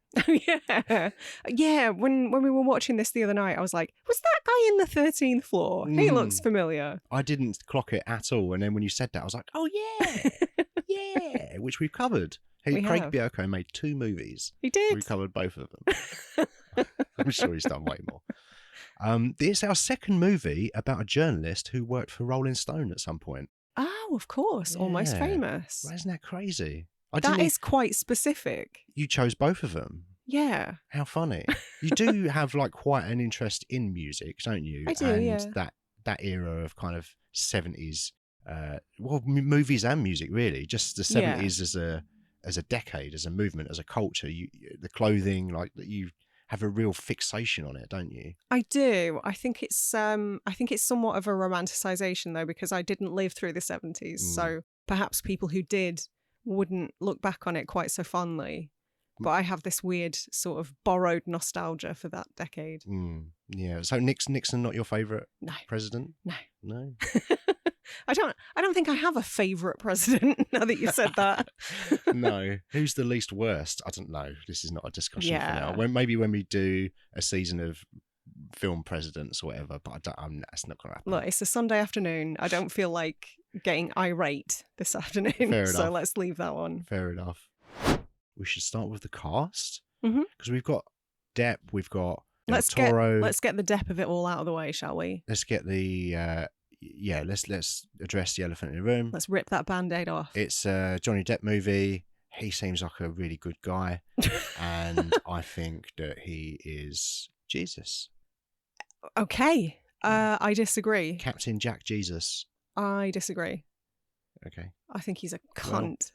Yeah. When we were watching this the other night, I was like, was that guy in the 13th floor? He looks familiar. I didn't clock it at all. And then when you said that, I was like, oh, yeah. Yeah. Which we've covered. Craig Bierko made 2 movies. He did. We covered both of them. I'm sure he's done way more. It's our second movie about a journalist who worked for Rolling Stone at some point. Oh, of course. Yeah. Almost Famous. Well, isn't that crazy? That is quite specific. You chose both of them. Yeah. How funny. You do have like quite an interest in music, don't you? I do, and that era of kind of 70s, movies and music, really. Just the 70s as a decade, as a movement, as a culture. The clothing, like you have a real fixation on it, don't you? I do. I think it's somewhat of a romanticization though, because I didn't live through the 70s. So perhaps people who did wouldn't look back on it quite so fondly. But I have this weird sort of borrowed nostalgia for that decade. Yeah. So Nixon not your favourite president? No. I don't think I have a favourite president now that you said that. No. Who's the least worst? I don't know. This is not a discussion for now. Maybe when we do a season of film presidents or whatever, but that's not going to happen. Look, it's a Sunday afternoon. I don't feel like getting irate this afternoon. Fair enough. So let's leave that one. Fair enough. We should start with the cast because we've got Depp, we've got Toro. Let's get the Depp of it all out of the way, shall we? Let's get the let's address the elephant in the room. Let's rip that Band-Aid off. It's a Johnny Depp movie. He seems like a really good guy, and I think that he is Jesus. Okay, I disagree. Captain Jack Jesus. I disagree. Okay. I think he's a cunt.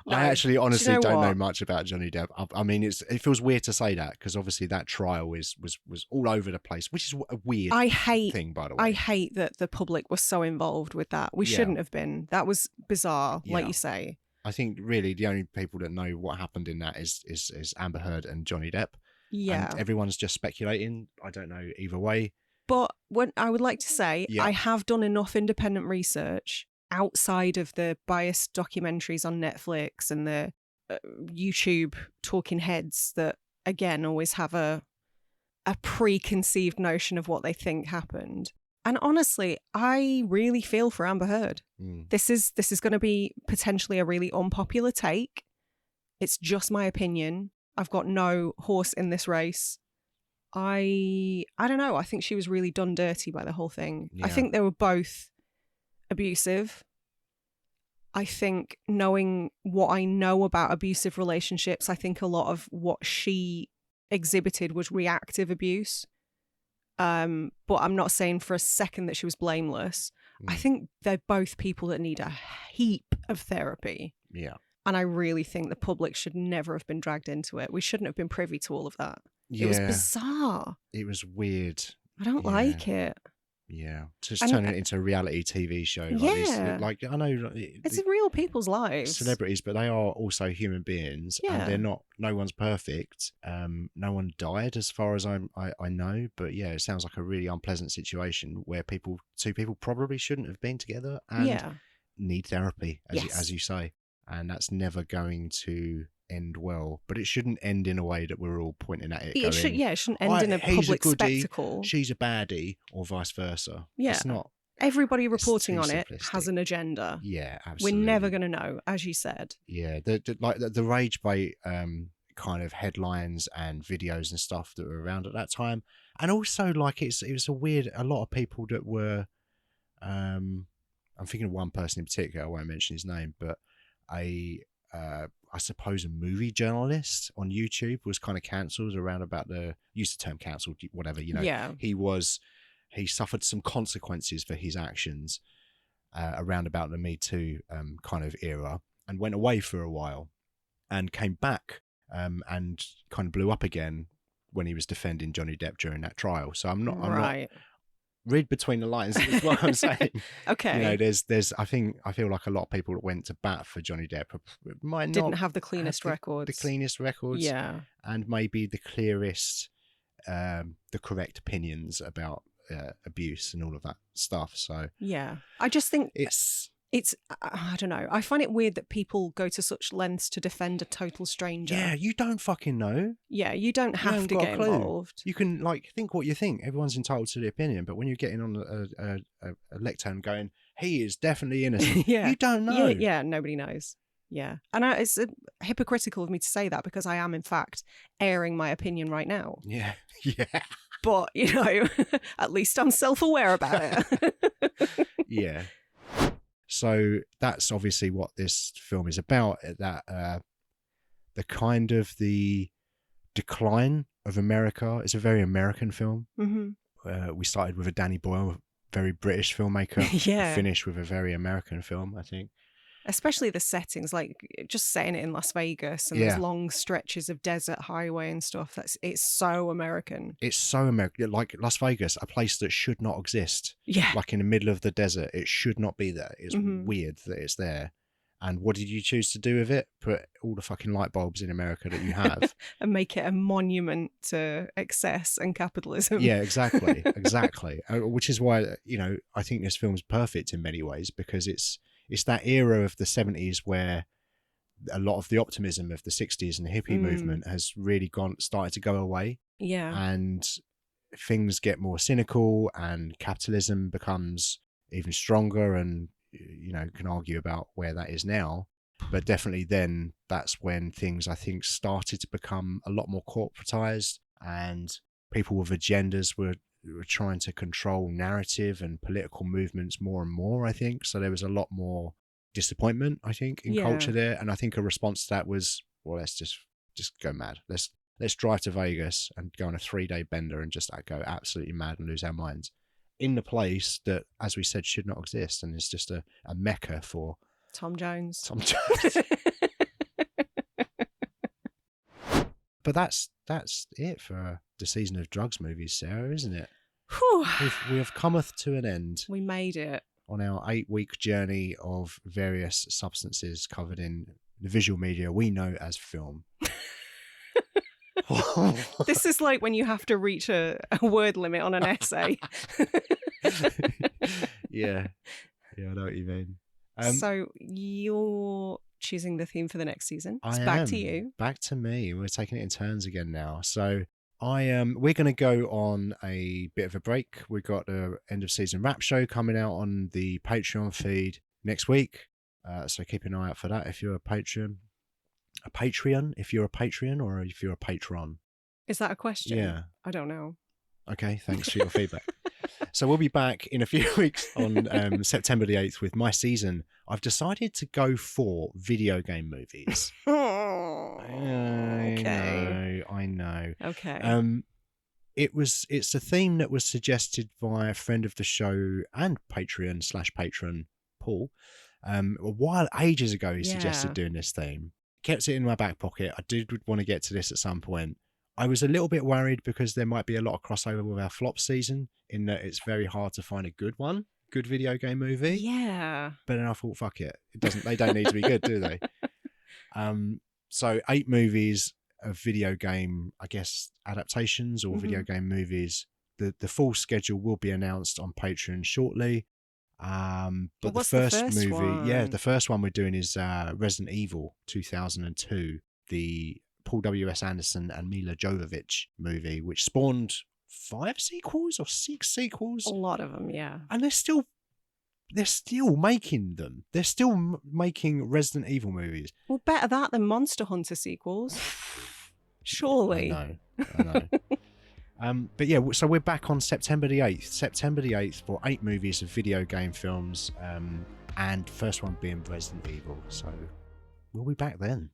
No, I actually honestly don't know much about Johnny Depp. I mean, it feels weird to say that because obviously that trial was all over the place, which is a weird thing, by the way. I hate that the public was so involved with that. We shouldn't have been. That was bizarre, like you say. I think really the only people that know what happened in that is Amber Heard and Johnny Depp. Yeah. And everyone's just speculating. I don't know either way. But what I would like to say, I have done enough independent research outside of the biased documentaries on Netflix and the YouTube talking heads that, again, always have a preconceived notion of what they think happened. And honestly, I really feel for Amber Heard. This is going to be potentially a really unpopular take. It's just my opinion. I've got no horse in this race. I don't know. I think she was really done dirty by the whole thing. Yeah. I think they were both abusive. I think knowing what I know about abusive relationships, I think a lot of what she exhibited was reactive abuse. But I'm not saying for a second that she was blameless. I think they're both people that need a heap of therapy. Yeah. And I really think the public should never have been dragged into it. We shouldn't have been privy to all of that. Yeah. It was bizarre. It was weird. I don't like it. Yeah. Just turn it into a reality TV show. Like I know it's in real people's lives. Celebrities, but they are also human beings. Yeah. And they're not, no one's perfect. No one died as far as I know. But yeah, it sounds like a really unpleasant situation where two people probably shouldn't have been together and need therapy, as you say. And that's never going to end well, but it shouldn't end in a way that we're all pointing at it. It shouldn't end in a public spectacle. She's a baddie, or vice versa. Yeah, it's not. Everybody reporting on it has an agenda. Yeah, absolutely. We're never going to know, as you said. Yeah, the rage bait kind of headlines and videos and stuff that were around at that time, and also like it was a lot of people that were I'm thinking of one person in particular. I won't mention his name, but I suppose a movie journalist on YouTube was kind of cancelled around about use the term cancelled, whatever, Yeah. He suffered some consequences for his actions around about the Me Too kind of era, and went away for a while and came back and kind of blew up again when he was defending Johnny Depp during that trial. So I'm not read between the lines is what I'm saying. Okay. There's I feel like a lot of people that went to bat for Johnny Depp might not didn't have the cleanest records. The cleanest records. Yeah. And maybe the clearest, the correct opinions about abuse and all of that stuff. So yeah, I just think it's I don't know. I find it weird that people go to such lengths to defend a total stranger. Yeah, you don't fucking know. Yeah, you don't have to get involved. You can think what you think. Everyone's entitled to the opinion, but when you're getting on a lectern going, he is definitely innocent, yeah. You don't know. Yeah, nobody knows. Yeah, and it's hypocritical of me to say that because I am in fact airing my opinion right now. Yeah. But at least I'm self-aware about it. Yeah. So that's obviously what this film is about, that the kind of the decline of America. It's a very American film. Mm-hmm. We started with a Danny Boyle, very British filmmaker. Yeah. Finished with a very American film, I think. Especially the settings, like just setting it in Las Vegas and those long stretches of desert highway and stuff. It's so American. It's so American. Like Las Vegas, a place that should not exist. Yeah. Like in the middle of the desert. It should not be there. It's weird that it's there. And what did you choose to do with it? Put all the fucking light bulbs in America that you have. And make it a monument to excess and capitalism. Yeah, exactly. Which is why, I think this film's perfect in many ways, because it's that era of the 70s where a lot of the optimism of the 60s and the hippie movement has really started to go away. Yeah. And things get more cynical and capitalism becomes even stronger, and, can argue about where that is now. But definitely then that's when things, I think, started to become a lot more corporatized, and people with agendas were trying to control narrative and political movements more and more, I think. So there was a lot more disappointment, I think, in culture there. And I think a response to that was, well, let's just go mad. Let's drive to Vegas and go on a 3-day bender and just go absolutely mad and lose our minds in the place that, as we said, should not exist. And it's just a mecca for Tom Jones. But that's it for the season of drugs movies, Sarah, isn't it? Whew. We have cometh to an end. We made it. On our 8-week journey of various substances covered in the visual media we know as film. This is like when you have to reach a word limit on an essay. Yeah, I know what you mean. So you're choosing the theme for the next season. It's back to you. Back to me. We're taking it in turns again now. So we're going to go on a bit of a break. We've got the end of season wrap show coming out on the Patreon feed next week. So keep an eye out for that if you're a Patreon. If you're a Patreon, or if you're a patron. Is that a question? Yeah. I don't know. Okay, thanks for your feedback. So we'll be back in a few weeks on September the 8th with my season. I've decided to go for video game movies. Okay. I know. Okay. It's a theme that was suggested by a friend of the show and Patreon/patron, Paul. A while ages ago, he suggested doing this theme. Kept it in my back pocket. I did want to get to this at some point. I was a little bit worried because there might be a lot of crossover with our flop season, in that it's very hard to find a good video game movie. Yeah. But then I thought, fuck it. They don't need to be good, do they? So 8 movies of video game, I guess, adaptations or video game movies. The full schedule will be announced on Patreon shortly. But the first movie, one? The first one we're doing is Resident Evil 2002, the Paul W.S. Anderson and Mila Jovovich movie, which spawned 5 sequels or 6 sequels. A lot of them, yeah. And they're still making them. They're still making Resident Evil movies. Well, better that than Monster Hunter sequels. Surely. I know. But yeah, so we're back on September the 8th. September the 8th for 8 movies of video game films, and first one being Resident Evil. So we'll be back then.